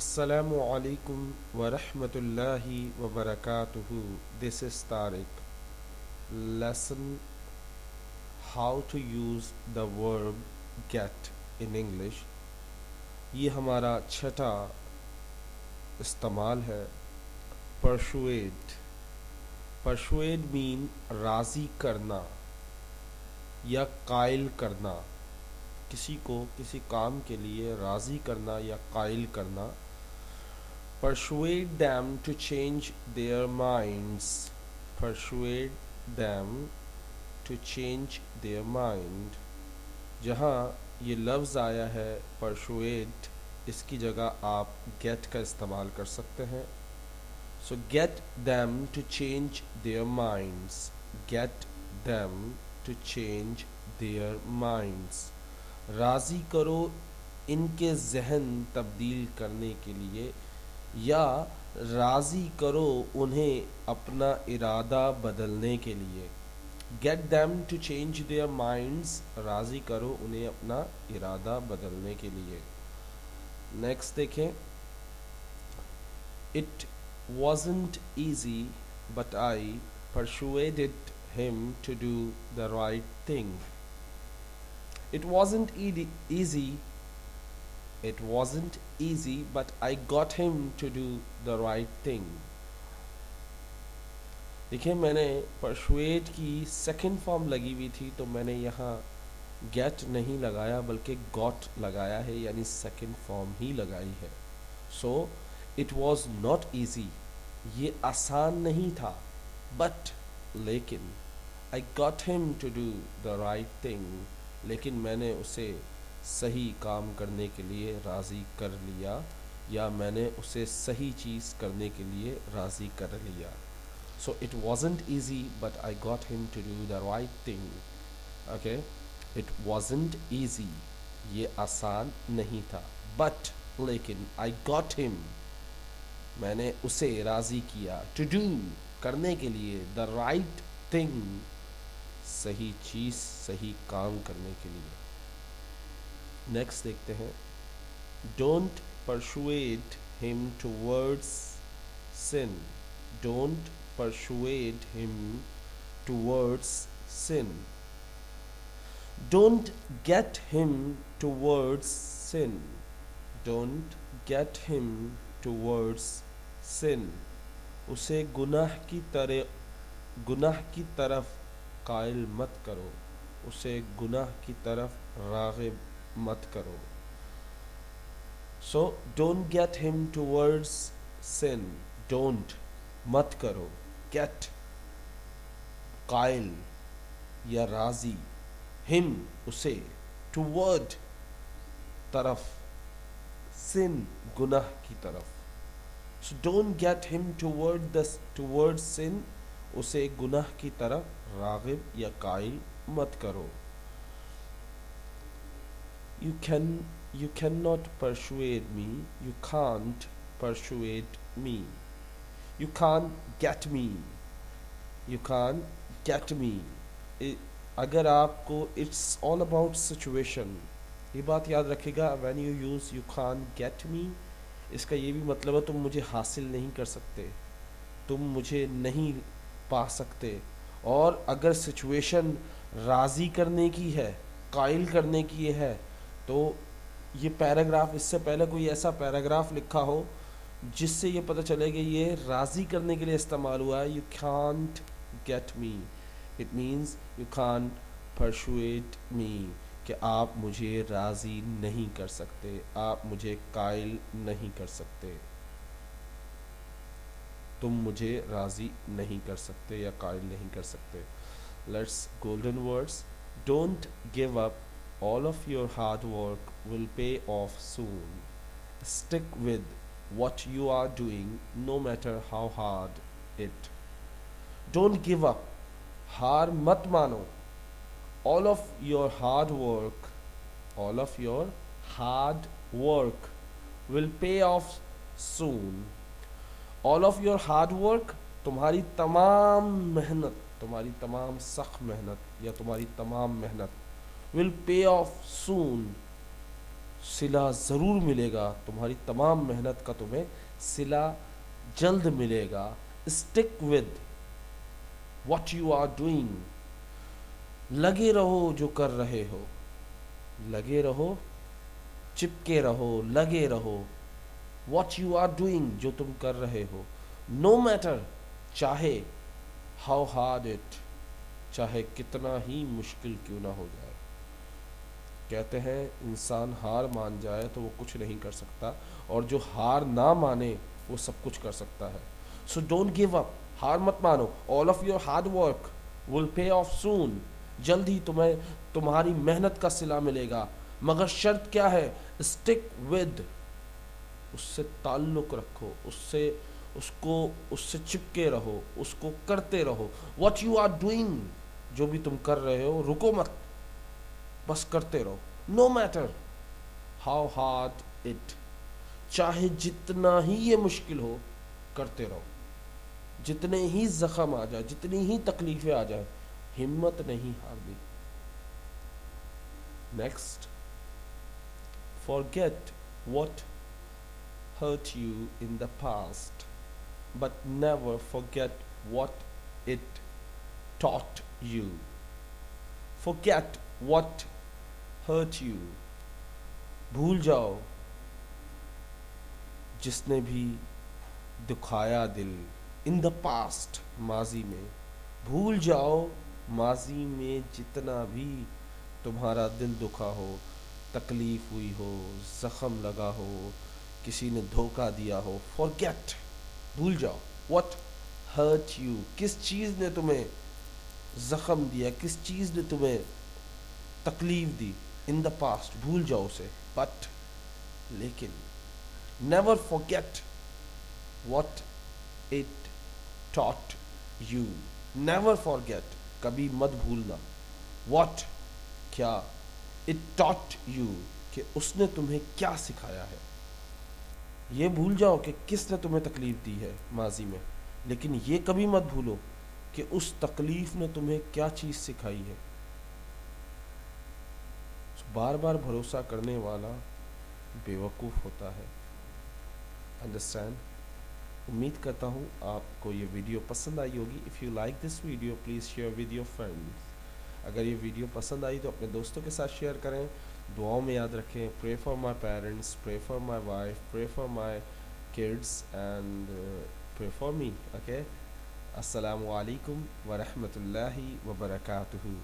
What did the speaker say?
Assalamu alaikum wa rahmatullahi wa barakatuhu. This is Tariq. Lesson how to use the verb get in English. یہ ہمارا چھٹا استعمال ہے. Persuade. Persuade mean راضی کرنا یا قائل کرنا. کسی کو کسی کام کے لیے راضی کرنا یا قائل کرنا. Persuade them to change their minds. Persuade them to change their mind. جہاں یہ لفظ آیا ہے persuade، اس کی جگہ آپ get کا استعمال کر سکتے ہیں. So get them to change their minds. Get them to change their minds. راضی کرو ان کے ذہن تبدیل کرنے کے لیے، یا راضی کرو انہیں اپنا ارادہ بدلنے کے لیے. Get them to change their minds. راضی کرو انہیں اپنا ارادہ بدلنے کے لیے. نیکسٹ دیکھیں. It wasn't easy but I persuaded him to do the right thing. It wasn't easy. It wasn't easy, but I got him to do the right thing. دیکھیں میں نے persuade کی سیکنڈ فارم لگی ہوئی تھی تو میں نے یہاں get نہیں لگایا بلکہ got لگایا ہے، یعنی سیکنڈ فارم ہی لگائی ہے. So it was not easy. یہ آسان نہیں تھا، but لیکن I got him to do the right thing. لیکن میں نے اسے صحیح کام کرنے کے لیے راضی کر لیا، یا میں نے اسے صحیح چیز کرنے کے لیے راضی کر لیا. So it wasn't easy but I got him to do the right thing. Okay, it wasn't easy. یہ آسان نہیں تھا. But لیکن I got him. میں نے اسے راضی کیا. To do کرنے کے لیے. The right thing صحیح چیز صحیح کام کرنے کے لیے. نیکسٹ دیکھتے ہیں. Don't persuade him towards sin. Don't persuade him towards sin. Don't get him towards sin. Don't get him towards sin. اسے گناہ کی طرف قائل مت کرو. اسے گناہ کی طرف راغب مت کرو. So don't get him towards sin. Don't مت کرو. Get قائل یا راضی. Him اسے. Toward طرف. Sin گناہ کی طرف. So don't get him towards sin. اسے گناہ کی طرف راغب یا قائل مت کرو. You cannot persuade me. You can't persuade me. You can't get me. You can't get me. اگر آپ کو it's all about situation. یہ بات یاد رکھے گا. when you use you can't get me, اس کا یہ بھی مطلب ہے تم مجھے حاصل نہیں کر سکتے، تم مجھے نہیں پا سکتے. اور اگر سچویشن راضی کرنے کی ہے، قائل کرنے کی ہے، تو یہ پیراگراف، اس سے پہلے کوئی ایسا پیراگراف لکھا ہو جس سے یہ پتہ چلے کہ یہ راضی کرنے کے لیے استعمال ہوا ہے. You can't get me. It means you can't persuade me. کہ آپ مجھے راضی نہیں کر سکتے، آپ مجھے قائل نہیں کر سکتے، تم مجھے راضی نہیں کر سکتے یا قائل نہیں کر سکتے. Let's golden words. Don't give up. All of your hard work will pay off soon. Stick with what you are doing no matter how hard it. Don't give up. ہار مت مانو. All of your hard work will pay off soon. All of your hard work، تمہاری تمام محنت، تمہاری تمام سخت محنت یا تمہاری تمام محنت will pay off soon. صلہ ضرور ملے گا، تمہاری تمام محنت کا تمہیں صلہ جلد ملے گا. Stick with what you are doing. لگے رہو جو کر رہے ہو، لگے رہو، چپکے رہو، لگے رہو. واٹ یو آر ڈوئنگ، جو تم کر رہے ہو. نو میٹر، چاہے ہاؤ ہارڈ اٹ، چاہے کتنا ہی مشکل کیوں نہ ہو جائے. کہتے ہیں انسان ہار مان جائے تو وہ کچھ نہیں کر سکتا، اور جو ہار نہ مانے وہ سب کچھ کر سکتا ہے. سو ڈونٹ گیو اپ، ہار مت مانو. All of your hard work will pay off soon. جلد ہی تمہیں تمہاری محنت کا صلہ ملے گا، مگر شرط کیا ہے؟ اسٹک ود، اس سے تعلق رکھو، اس سے چپکے رہو، اس کو کرتے رہو. واٹ یو آر ڈوئنگ، جو بھی تم کر رہے ہو رکو مت، بس کرتے رہو. No matter how hard it, چاہے جتنا ہی یہ مشکل ہو کرتے رہو. جتنے ہی زخم آ جائے، جتنی ہی تکلیفیں آ جائیں، ہمت نہیں ہارنی. Next, forget what hurt you in the past, but never forget what it taught you. Forget what hurt you. بھول جاؤ جس نے بھی دکھایا دل. ان دا پاسٹ، ماضی میں. بھول جاؤ ماضی میں جتنا بھی تمہارا دل دکھا ہو، تکلیف ہوئی ہو، زخم لگا ہو، کسی نے دھوکہ دیا ہو. forget، بھول جاؤ. what hurt you، کس چیز نے تمہیں زخم دیا، کس چیز نے تمہیں تکلیف دی. ان دا پاسٹ، بھول جاؤ اسے. بٹ، لیکن never forget what it taught you. never forget، کبھی مت بھولنا. what، کیا. it taught you، کہ اس نے تمہیں کیا سکھایا ہے. یہ بھول جاؤ کہ کس نے تمہیں تکلیف دی ہے ماضی میں، لیکن یہ کبھی مت بھولو کہ اس تکلیف نے تمہیں کیا چیز سکھائی ہے. بار بار بھروسہ کرنے والا بیوقوف ہوتا ہے. انڈرسٹینڈ. امید کرتا ہوں آپ کو یہ ویڈیو پسند آئی ہوگی. If you like this video please share with your friends. اگر یہ ویڈیو پسند آئی تو اپنے دوستوں کے ساتھ شیئر کریں. دعاؤں میں یاد رکھیں. Pray for my parents, pray for my wife, pray for my kids, and pray for me. Okay. Assalamu alaikum wa rahmatullahi wa barakatuhu.